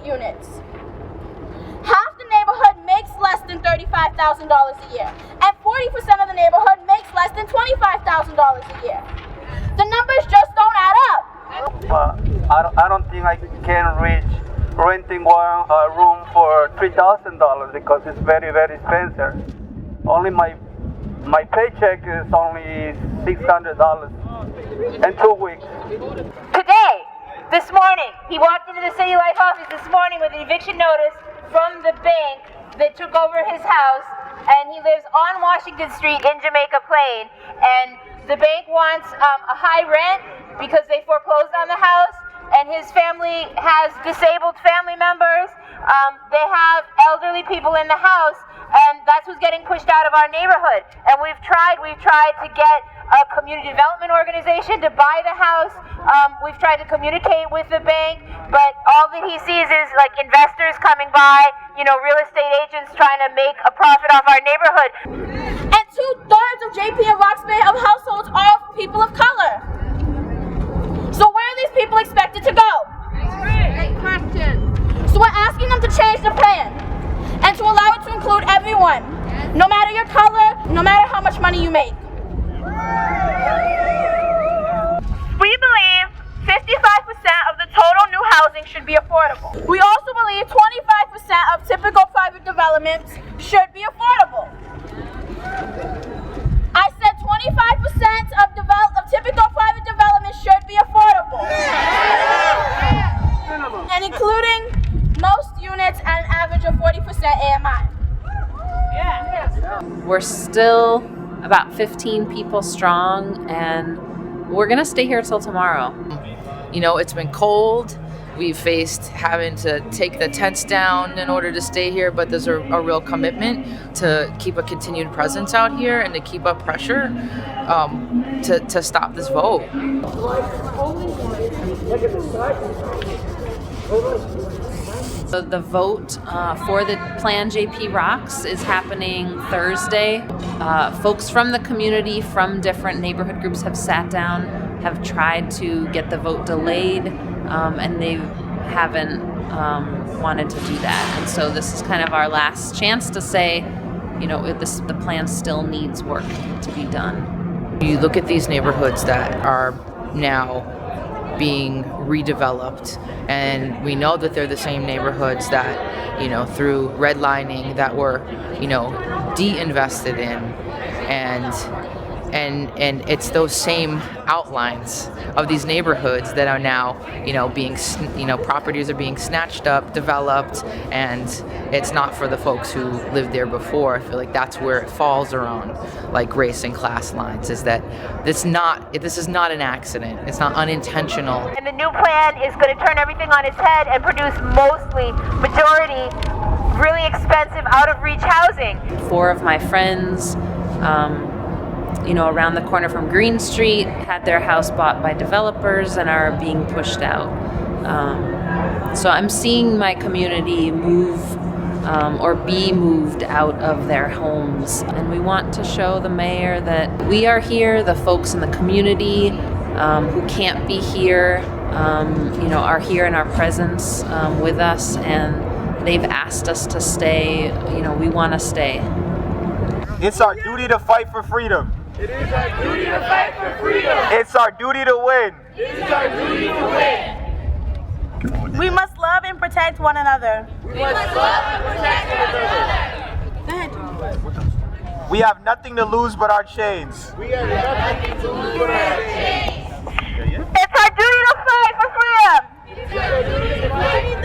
units. Half the neighborhood makes less than $35,000 a year, and 40% of the neighborhood makes less than $25,000 a year. The numbers just don't add up. I don't think I can reach renting one room for $3,000 because it's very, very expensive. Only my paycheck is only $600 in 2 weeks. Today, this morning, he walked into the City Life office this morning with an eviction notice from the bank that took over his house, and he lives on Washington Street in Jamaica Plain, and the bank wants a high rent because they foreclosed on the house, and his family has disabled family members. They have elderly people in the house, and that's who's getting pushed out of our neighborhood. And we've tried to get a community development organization to buy the house. We've tried to communicate with the bank, but all that he sees is like investors coming by, real estate agents trying to make a profit off our neighborhood. And 2/3 of JP and Roxbury households are people of color. So where are these people expected to go? Great question. So we're asking them to change the plan and to allow it to include everyone, no matter your color, no matter how much money you make. We believe 55% of the total new housing should be affordable. We also believe 25% of typical private developments should be affordable. I said 25% of typical private development should be affordable. And including most units at an average of 40% AMI. We're still about 15 people strong, and we're gonna stay here till tomorrow. It's been cold. We've faced having to take the tents down in order to stay here, but there's a real commitment to keep a continued presence out here and to keep up pressure to stop this vote. So the vote for the Plan JP Rocks is happening Thursday. Folks from the community, from different neighborhood groups have sat down, have tried to get the vote delayed, and they haven't wanted to do that. And so this is kind of our last chance to say, the plan still needs work to be done. You look at these neighborhoods that are now being redeveloped, and we know that they're the same neighborhoods that, through redlining, that were, de-invested in, and it's those same outlines of these neighborhoods that are now, being, properties are being snatched up, developed, and it's not for the folks who lived there before. I feel like that's where it falls around, like race and class lines, is that this is not an accident. It's not unintentional. And the new plan is going to turn everything on its head and produce majority, really expensive, out-of-reach housing. 4 of my friends, around the corner from Green Street, had their house bought by developers and are being pushed out. So I'm seeing my community move or be moved out of their homes. And we want to show the mayor that we are here, the folks in the community who can't be here, are here in our presence with us, and they've asked us to stay. We want to stay. It's our duty to fight for freedom. It is our duty to fight for freedom. It's our duty to win. It is our duty to win. We must love and protect one another. We must love and protect one another. Go ahead. We have nothing to lose but our chains. We have nothing to lose but our chains. It's our duty to fight for freedom. It is our duty to fight